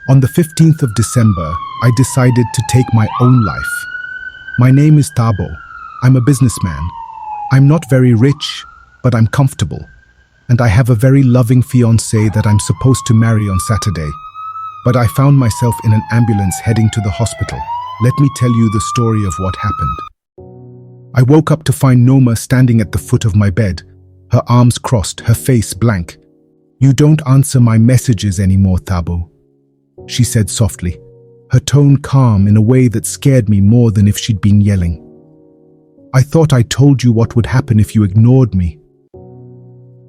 On the 15th of December, I decided to take my own life. My name is Thabo. I'm a businessman. I'm not very rich, but I'm comfortable. And I have a very loving fiancée that I'm supposed to marry on Saturday. But I found myself in an ambulance heading to the hospital. Let me tell you the story of what happened. I woke up to find Noma standing at the foot of my bed, her arms crossed, her face blank. "You don't answer my messages anymore, Thabo," she said softly, her tone calm in a way that scared me more than if she'd been yelling. "I thought I told you what would happen if you ignored me."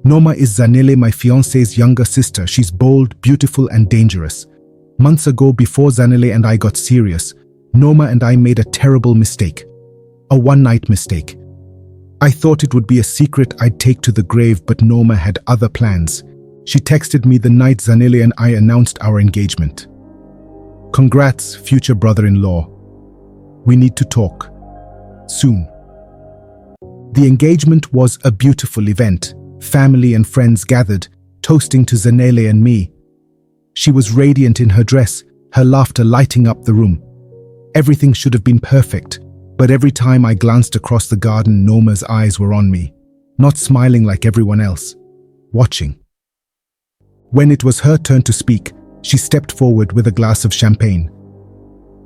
Noma is Zanele, my fiancée's younger sister. She's bold, beautiful, and dangerous. Months ago, before Zanele and I got serious, Noma and I made a terrible mistake. A one-night mistake. I thought it would be a secret I'd take to the grave, but Noma had other plans. She texted me the night Zanele and I announced our engagement. "Congrats, future brother-in-law. We need to talk. Soon." The engagement was a beautiful event. Family and friends gathered, toasting to Zanele and me. She was radiant in her dress, her laughter lighting up the room. Everything should have been perfect, but every time I glanced across the garden, Noma's eyes were on me, not smiling like everyone else, watching. When it was her turn to speak, she stepped forward with a glass of champagne.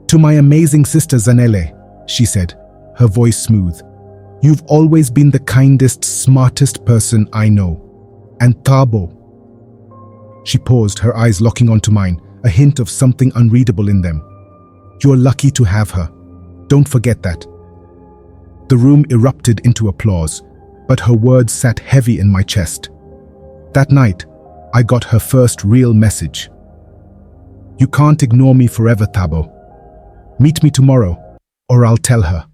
"To my amazing sister Zanele," she said, her voice smooth, "you've always been the kindest, smartest person I know. And Thabo." She paused, her eyes locking onto mine, a hint of something unreadable in them. "You're lucky to have her. Don't forget that." The room erupted into applause, but her words sat heavy in my chest. That night, I got her first real message. "You can't ignore me forever, Thabo. Meet me tomorrow, or I'll tell her."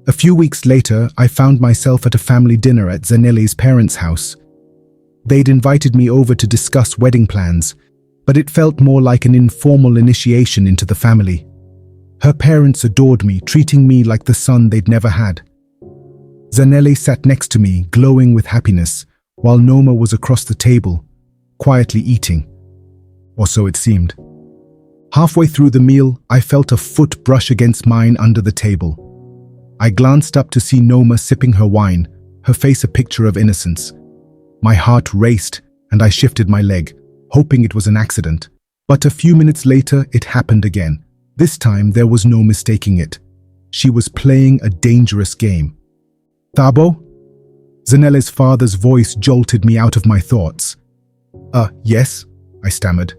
A few weeks later, I found myself at a family dinner at Zanele's parents' house. They'd invited me over to discuss wedding plans, but it felt more like an informal initiation into the family. Her parents adored me, treating me like the son they'd never had. Zanele sat next to me, glowing with happiness, while Noma was across the table, quietly eating. Or so it seemed. Halfway through the meal, I felt a foot brush against mine under the table. I glanced up to see Noma sipping her wine, her face a picture of innocence. My heart raced, and I shifted my leg, hoping it was an accident. But a few minutes later, it happened again. This time, there was no mistaking it. She was playing a dangerous game. "Thabo?" Zanele's father's voice jolted me out of my thoughts. Yes," I stammered.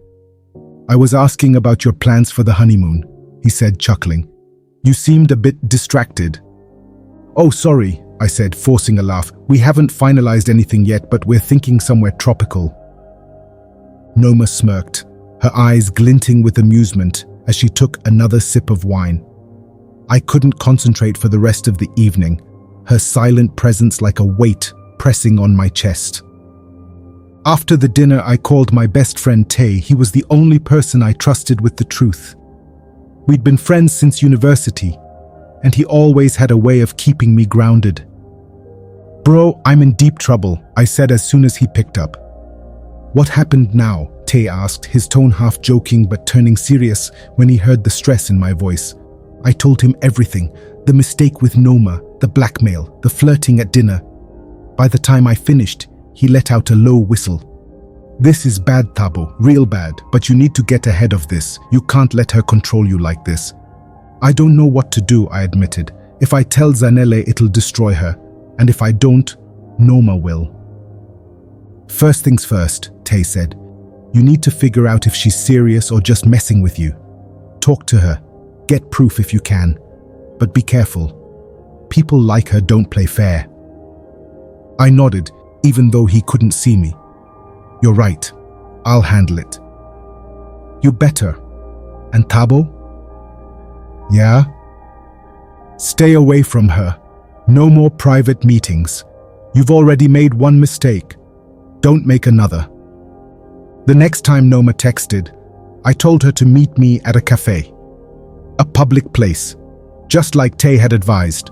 "I was asking about your plans for the honeymoon," he said, chuckling. "You seemed a bit distracted." "Oh, sorry," I said, forcing a laugh. "We haven't finalized anything yet, but we're thinking somewhere tropical." Noma smirked, her eyes glinting with amusement as she took another sip of wine. I couldn't concentrate for the rest of the evening, her silent presence like a weight pressing on my chest. After the dinner, I called my best friend Tay. He was the only person I trusted with the truth. We'd been friends since university, and he always had a way of keeping me grounded. "Bro, I'm in deep trouble," I said as soon as he picked up. "What happened now?" Tay asked, his tone half joking but turning serious when he heard the stress in my voice. I told him everything, the mistake with Noma, the blackmail, the flirting at dinner. By the time I finished, he let out a low whistle. "This is bad, Thabo, real bad, but you need to get ahead of this. You can't let her control you like this." "I don't know what to do," I admitted. "If I tell Zanele, it'll destroy her. And if I don't, Noma will." "First things first," Tay said. "You need to figure out if she's serious or just messing with you. Talk to her. Get proof if you can. But be careful. People like her don't play fair." I nodded, even though he couldn't see me. "You're right. I'll handle it." "You better. And Thabo?" "Yeah?" "Stay away from her. No more private meetings. You've already made one mistake. Don't make another." The next time Noma texted, I told her to meet me at a cafe. A public place, just like Tay had advised.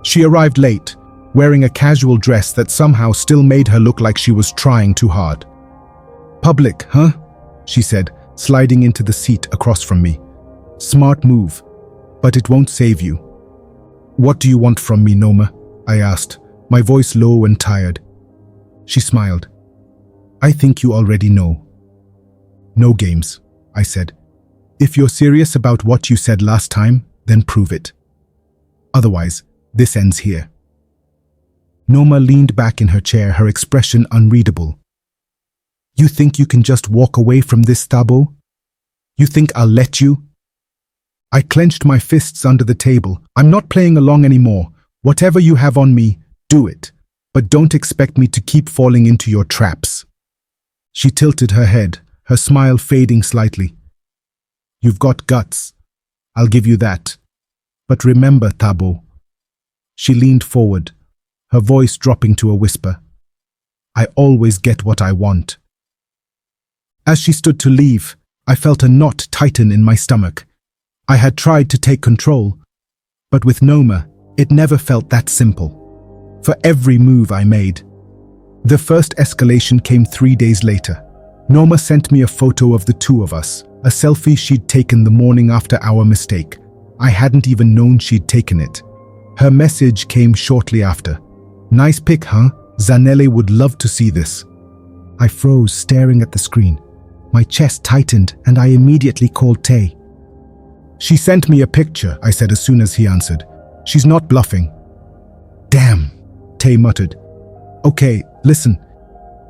She arrived late, wearing a casual dress that somehow still made her look like she was trying too hard. "Public, huh?" she said, sliding into the seat across from me. Smart move, but it won't save you. What do you want from me, Noma? I asked, my voice low and tired. She smiled. I think you already know. No games, I said. If you're serious about what you said last time, then prove it. Otherwise, this ends here. Noma leaned back in her chair, her expression unreadable. You think you can just walk away from this, Thabo? You think I'll let you? I clenched my fists under the table. I'm not playing along anymore. Whatever you have on me, do it. But don't expect me to keep falling into your traps. She tilted her head, her smile fading slightly. You've got guts. I'll give you that. But remember, Thabo. She leaned forward, her voice dropping to a whisper. I always get what I want. As she stood to leave, I felt a knot tighten in my stomach. I had tried to take control, but with Noma, it never felt that simple. For every move I made. The first escalation came 3 days later. Noma sent me a photo of the two of us, a selfie she'd taken the morning after our mistake. I hadn't even known she'd taken it. Her message came shortly after. Nice pic, huh? Zanele would love to see this. I froze, staring at the screen. My chest tightened, and I immediately called Tay. She sent me a picture, I said as soon as he answered. She's not bluffing. Damn, Tay muttered. Okay, listen.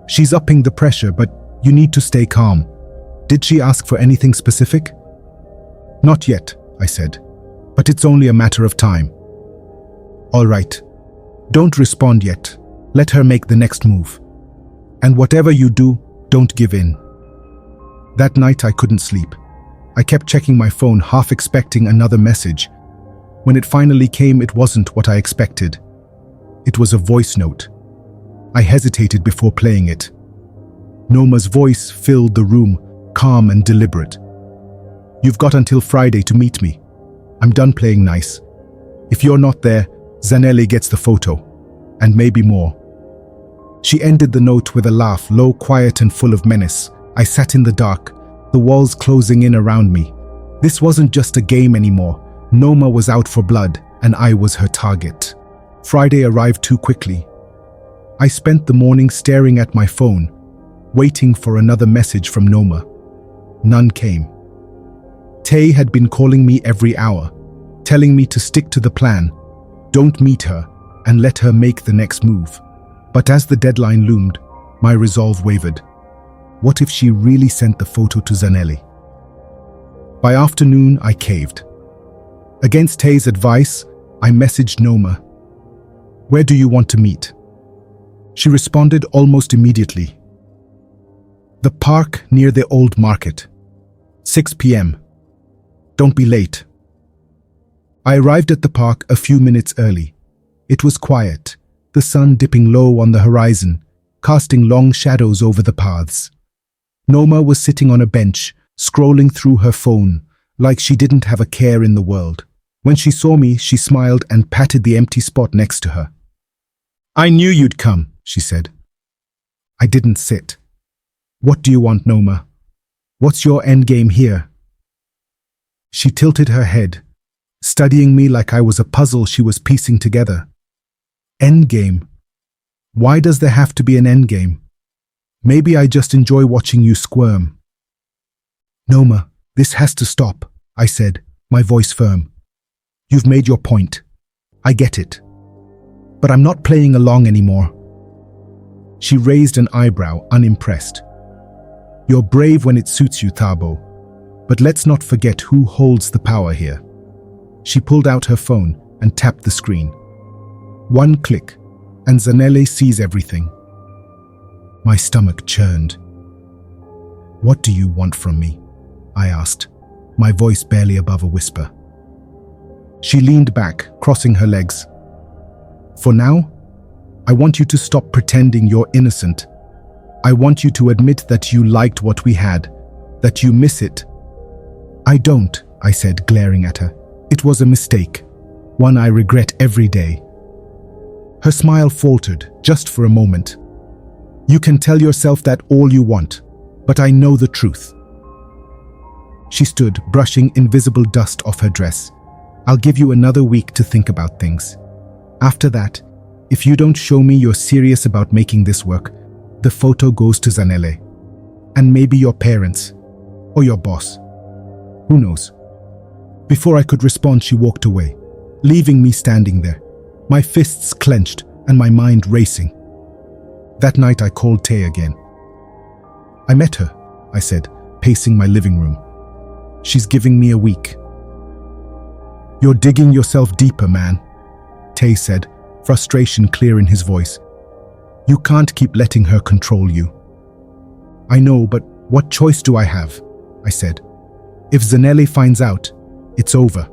She's upping the pressure, but you need to stay calm. Did she ask for anything specific? Not yet, I said. But it's only a matter of time. All right. Don't respond yet. Let her make the next move. And whatever you do, don't give in. That night I couldn't sleep. I kept checking my phone, half expecting another message. When it finally came, it wasn't what I expected. It was a voice note. I hesitated before playing it. Noma's voice filled the room, calm and deliberate. You've got until Friday to meet me. I'm done playing nice. If you're not there, Zanele gets the photo. And maybe more. She ended the note with a laugh, low, quiet and full of menace. I sat in the dark, the walls closing in around me. This wasn't just a game anymore. Noma was out for blood, and I was her target. Friday arrived too quickly. I spent the morning staring at my phone, waiting for another message from Noma. None came. Tay had been calling me every hour, telling me to stick to the plan, don't meet her, and let her make the next move. But as the deadline loomed, my resolve wavered. What if she really sent the photo to Zanele? By afternoon, I caved. Against Tay's advice, I messaged Noma. Where do you want to meet? She responded almost immediately. The park near the old market. 6 p.m. Don't be late. I arrived at the park a few minutes early. It was quiet, the sun dipping low on the horizon, casting long shadows over the paths. Noma was sitting on a bench, scrolling through her phone, like she didn't have a care in the world. When she saw me, she smiled and patted the empty spot next to her. I knew you'd come, she said. I didn't sit. What do you want, Noma? What's your endgame here? She tilted her head, studying me like I was a puzzle she was piecing together. Endgame? Why does there have to be an endgame? Maybe I just enjoy watching you squirm. Noma, this has to stop, I said, my voice firm. You've made your point. I get it. But I'm not playing along anymore. She raised an eyebrow, unimpressed. You're brave when it suits you, Thabo. But let's not forget who holds the power here. She pulled out her phone and tapped the screen. One click, and Zanele sees everything. My stomach churned. What do you want from me? I asked, my voice barely above a whisper. She leaned back, crossing her legs. For now, I want you to stop pretending you're innocent. I want you to admit that you liked what we had, that you miss it. I don't, I said, glaring at her. It was a mistake, one I regret every day. Her smile faltered, just for a moment. You can tell yourself that all you want, but I know the truth. She stood, brushing invisible dust off her dress. I'll give you another week to think about things. After that, if you don't show me you're serious about making this work, the photo goes to Zanele. And maybe your parents. Or your boss. Who knows? Before I could respond, she walked away, leaving me standing there, my fists clenched and my mind racing. That night I called Tay again. I met her, I said, pacing my living room. She's giving me a week. You're digging yourself deeper, man, Tay said, frustration clear in his voice. You can't keep letting her control you. I know, but what choice do I have? I said. If Zanele finds out, it's over.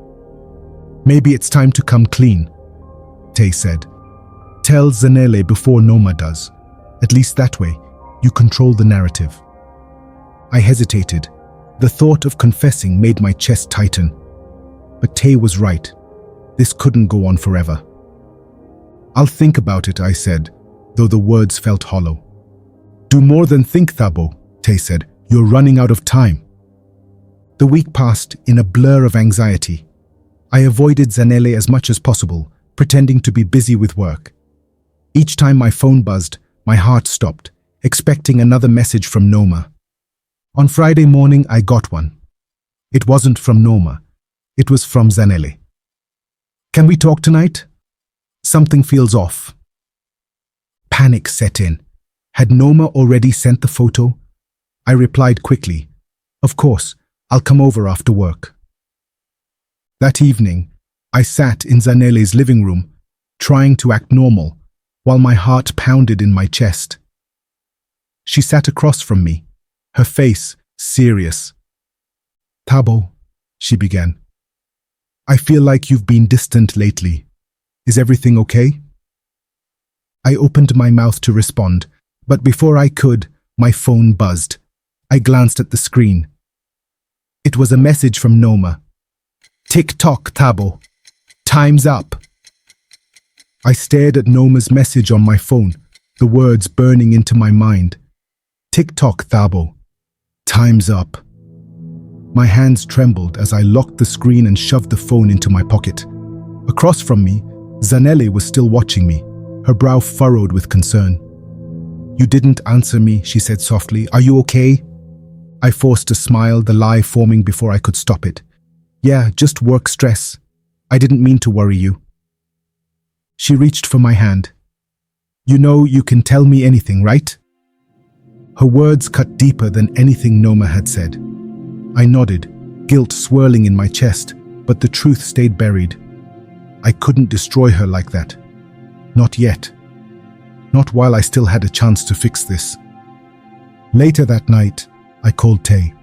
Maybe it's time to come clean, Tay said. Tell Zanele before Noma does. At least that way, you control the narrative. I hesitated. The thought of confessing made my chest tighten. But Tay was right. This couldn't go on forever. I'll think about it, I said, though the words felt hollow. Do more than think, Thabo, Tay said. You're running out of time. The week passed in a blur of anxiety. I avoided Zanele as much as possible, pretending to be busy with work. Each time my phone buzzed, my heart stopped, expecting another message from Noma. On Friday morning, I got one. It wasn't from Noma. It was from Zanele. Can we talk tonight? Something feels off. Panic set in. Had Noma already sent the photo? I replied quickly. Of course, I'll come over after work. That evening, I sat in Zanele's living room, trying to act normal, while my heart pounded in my chest. She sat across from me, her face serious. Thabo, she began. I feel like you've been distant lately. Is everything okay? I opened my mouth to respond, but before I could, my phone buzzed. I glanced at the screen. It was a message from Noma. Tick-tock, Thabo. Time's up. I stared at Noma's message on my phone, the words burning into my mind. Tick-tock, Thabo. Time's up. My hands trembled as I locked the screen and shoved the phone into my pocket. Across from me, Zanele was still watching me, her brow furrowed with concern. You didn't answer me, she said softly. Are you okay? I forced a smile, the lie forming before I could stop it. Yeah, just work stress. I didn't mean to worry you. She reached for my hand. You know you can tell me anything, right? Her words cut deeper than anything Noma had said. I nodded, guilt swirling in my chest, but the truth stayed buried. I couldn't destroy her like that. Not yet. Not while I still had a chance to fix this. Later that night, I called Tay.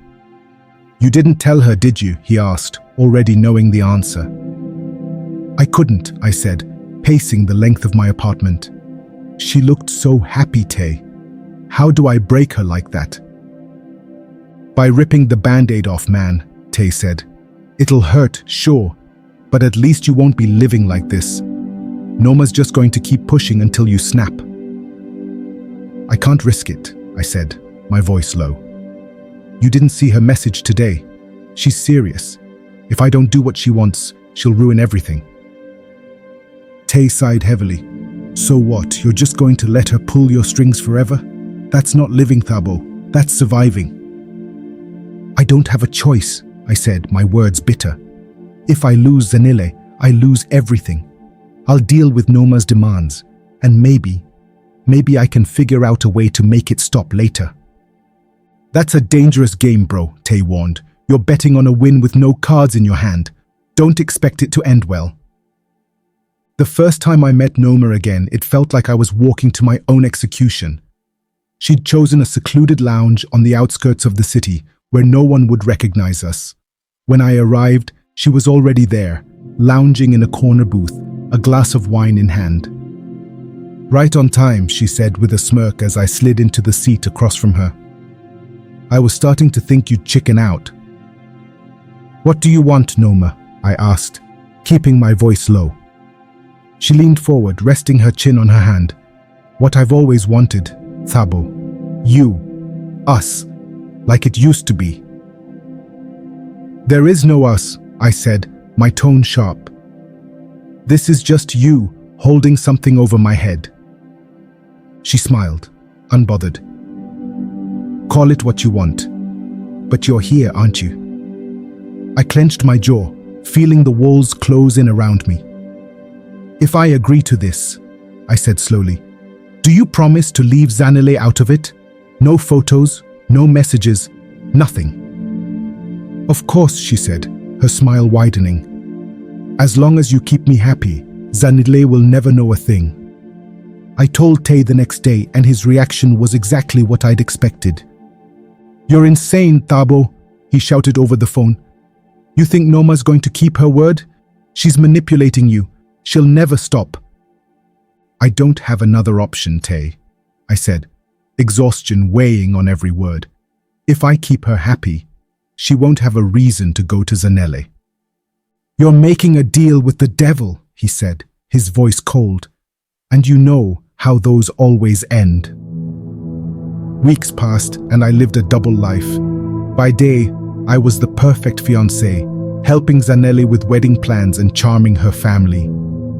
You didn't tell her, did you? He asked, already knowing the answer. I couldn't, I said, pacing the length of my apartment. She looked so happy, Tay. How do I break her like that? By ripping the band-aid off, man, Tay said. It'll hurt, sure, but at least you won't be living like this. Noma's just going to keep pushing until you snap. I can't risk it, I said, my voice low. You didn't see her message today. She's serious. If I don't do what she wants, she'll ruin everything. Tay sighed heavily. So what, you're just going to let her pull your strings forever? That's not living, Thabo. That's surviving. I don't have a choice, I said, my words bitter. If I lose Zanele, I lose everything. I'll deal with Noma's demands, and maybe I can figure out a way to make it stop later. That's a dangerous game, bro, Tay warned. You're betting on a win with no cards in your hand. Don't expect it to end well. The first time I met Noma again, it felt like I was walking to my own execution. She'd chosen a secluded lounge on the outskirts of the city, where no one would recognize us. When I arrived, she was already there, lounging in a corner booth, a glass of wine in hand. Right on time, she said with a smirk as I slid into the seat across from her. I was starting to think you'd chicken out. What do you want, Noma? I asked, keeping my voice low. She leaned forward, resting her chin on her hand. What I've always wanted, Thabo. You. Us. Like it used to be. There is no us, I said, my tone sharp. This is just you holding something over my head. She smiled, unbothered. Call it what you want, but you're here, aren't you? I clenched my jaw, feeling the walls close in around me. If I agree to this, I said slowly, do you promise to leave Zanele out of it? No photos, no messages, nothing. Of course, she said, her smile widening. As long as you keep me happy, Zanele will never know a thing. I told Tay the next day, and his reaction was exactly what I'd expected. You're insane, Thabo, he shouted over the phone. You think Noma's going to keep her word? She's manipulating you. She'll never stop. I don't have another option, Tay, I said, exhaustion weighing on every word. If I keep her happy, she won't have a reason to go to Zanele. You're making a deal with the devil, he said, his voice cold. And you know how those always end. Weeks passed and I lived a double life. By day, I was the perfect fiancé, helping Zanele with wedding plans and charming her family.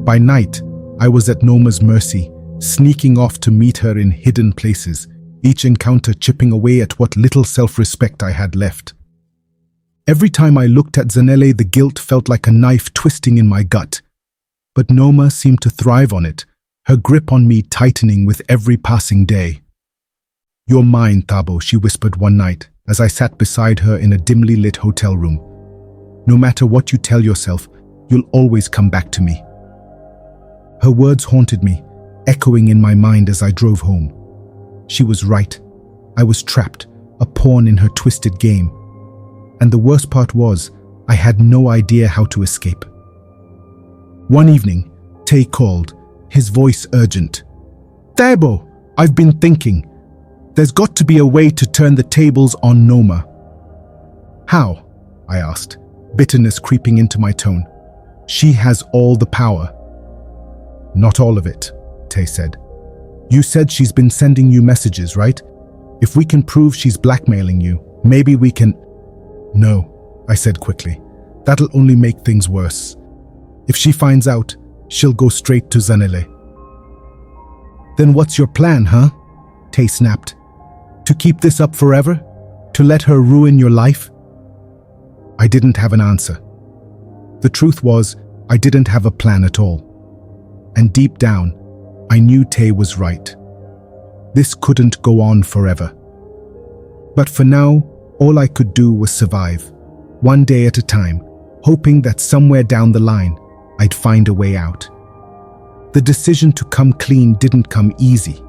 By night, I was at Noma's mercy, sneaking off to meet her in hidden places, each encounter chipping away at what little self-respect I had left. Every time I looked at Zanele, the guilt felt like a knife twisting in my gut. But Noma seemed to thrive on it, her grip on me tightening with every passing day. You're mine, Thabo, she whispered one night as I sat beside her in a dimly lit hotel room. No matter what you tell yourself, you'll always come back to me. Her words haunted me, echoing in my mind as I drove home. She was right. I was trapped, a pawn in her twisted game. And the worst part was, I had no idea how to escape. One evening, Tay called, his voice urgent. Thabo, I've been thinking. There's got to be a way to turn the tables on Noma. How? I asked, bitterness creeping into my tone. She has all the power. Not all of it, Tay said. You said she's been sending you messages, right? If we can prove she's blackmailing you, maybe we can... No, I said quickly. That'll only make things worse. If she finds out, she'll go straight to Zanele. Then what's your plan, huh? Tay snapped. To keep this up forever? To let her ruin your life? I didn't have an answer. The truth was, I didn't have a plan at all. And deep down, I knew Tay was right. This couldn't go on forever. But for now, all I could do was survive, one day at a time, hoping that somewhere down the line, I'd find a way out. The decision to come clean didn't come easy.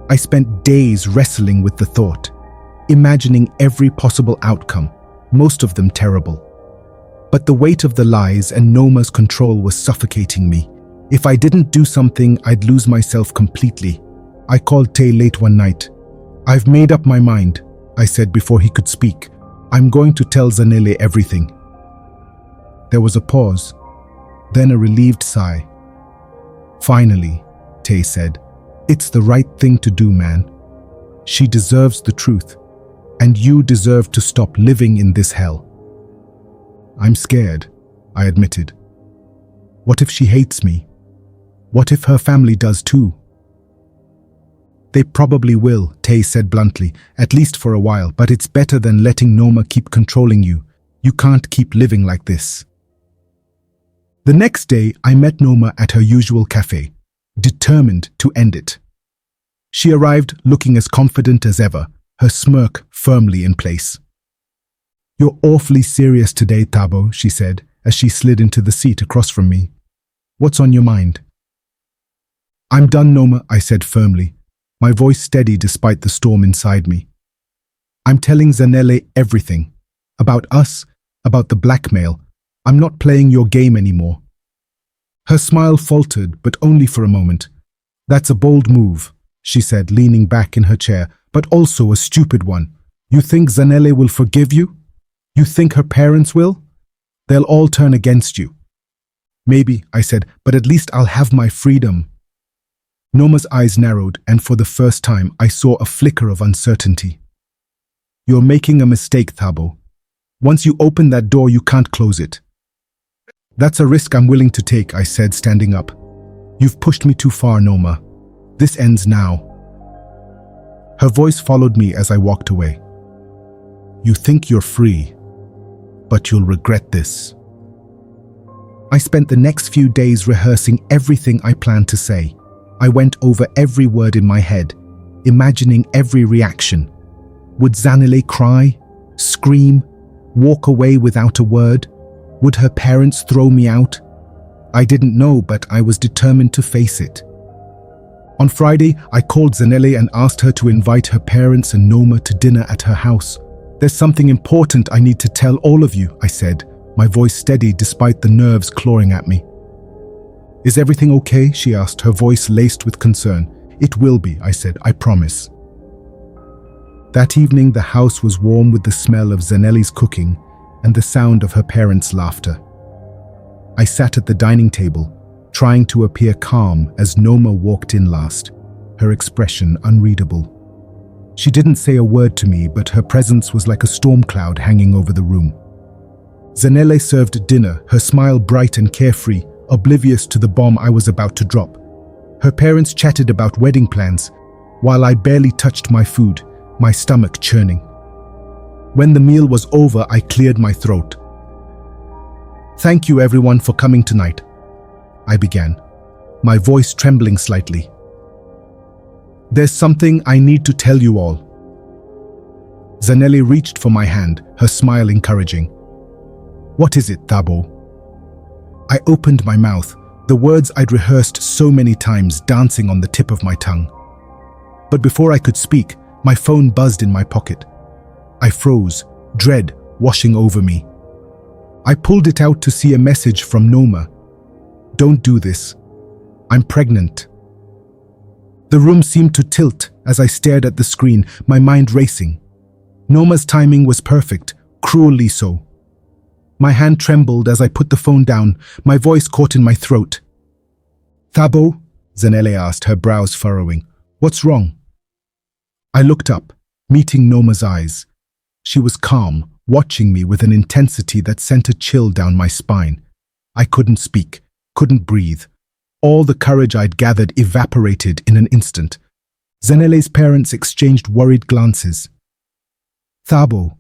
I spent days wrestling with the thought, imagining every possible outcome, most of them terrible. But the weight of the lies and Noma's control was suffocating me. If I didn't do something, I'd lose myself completely. I called Tay late one night. I've made up my mind, I said before he could speak. I'm going to tell Zanele everything. There was a pause, then a relieved sigh. Finally, Tay said, it's the right thing to do, man. She deserves the truth, and you deserve to stop living in this hell. I'm scared, I admitted. What if she hates me? What if her family does too? They probably will, Tay said bluntly, at least for a while, but it's better than letting Noma keep controlling you. You can't keep living like this. The next day, I met Noma at her usual cafe, determined to end it. She arrived looking as confident as ever, her smirk firmly in place. You're awfully serious today, Thabo, she said, as she slid into the seat across from me. What's on your mind? I'm done, Noma, I said firmly, my voice steady despite the storm inside me. I'm telling Zanele everything. About us, about the blackmail. I'm not playing your game anymore. Her smile faltered, but only for a moment. That's a bold move, she said, leaning back in her chair, but also a stupid one. You think Zanele will forgive you? You think her parents will? They'll all turn against you. Maybe, I said, but at least I'll have my freedom. Noma's eyes narrowed, and for the first time I saw a flicker of uncertainty. You're making a mistake, Thabo. Once you open that door, you can't close it. That's a risk I'm willing to take, I said, standing up. You've pushed me too far, Noma. This ends now. Her voice followed me as I walked away. You think you're free, but you'll regret this. I spent the next few days rehearsing everything I planned to say. I went over every word in my head, imagining every reaction. Would Zanele cry, scream, walk away without a word? Would her parents throw me out? I didn't know, but I was determined to face it. On Friday, I called Zanele and asked her to invite her parents and Noma to dinner at her house. There's something important I need to tell all of you, I said, my voice steady despite the nerves clawing at me. Is everything okay? She asked, her voice laced with concern. It will be, I said, I promise. That evening, the house was warm with the smell of Zanele's cooking and the sound of her parents' laughter. I sat at the dining table, trying to appear calm as Noma walked in last, her expression unreadable. She didn't say a word to me, but her presence was like a storm cloud hanging over the room. Zanele served dinner, her smile bright and carefree, oblivious to the bomb I was about to drop. Her parents chatted about wedding plans, while I barely touched my food, my stomach churning. When the meal was over, I cleared my throat. Thank you everyone for coming tonight, I began, my voice trembling slightly. There's something I need to tell you all. Zanele reached for my hand, her smile encouraging. What is it, Thabo? I opened my mouth, the words I'd rehearsed so many times dancing on the tip of my tongue. But before I could speak, my phone buzzed in my pocket. I froze, dread washing over me. I pulled it out to see a message from Noma. Don't do this. I'm pregnant. The room seemed to tilt as I stared at the screen, my mind racing. Noma's timing was perfect, cruelly so. My hand trembled as I put the phone down, my voice caught in my throat. Thabo? Zanele asked, her brows furrowing. What's wrong? I looked up, meeting Noma's eyes. She was calm, watching me with an intensity that sent a chill down my spine. I couldn't speak, couldn't breathe. All the courage I'd gathered evaporated in an instant. Zanele's parents exchanged worried glances. Thabo,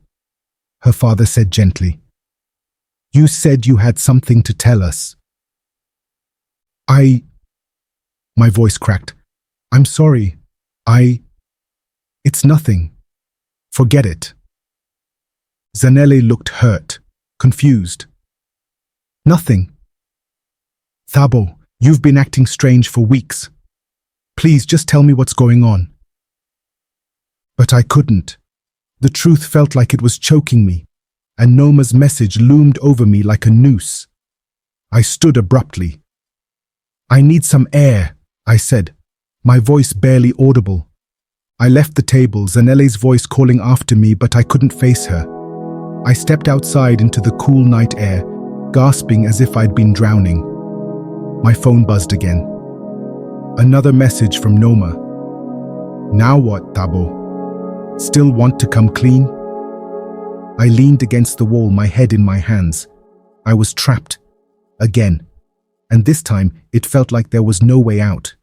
her father said gently. You said you had something to tell us. My voice cracked. I'm sorry. It's nothing. Forget it. Zanele looked hurt, confused. Nothing. Thabo, you've been acting strange for weeks. Please just tell me what's going on. But I couldn't. The truth felt like it was choking me, and Noma's message loomed over me like a noose. I stood abruptly. I need some air, I said, my voice barely audible. I left the table, Zanele's voice calling after me, but I couldn't face her. I stepped outside into the cool night air, gasping as if I'd been drowning. My phone buzzed again. Another message from Noma. Now what, Thabo? Still want to come clean? I leaned against the wall, my head in my hands. I was trapped. Again. And this time, it felt like there was no way out.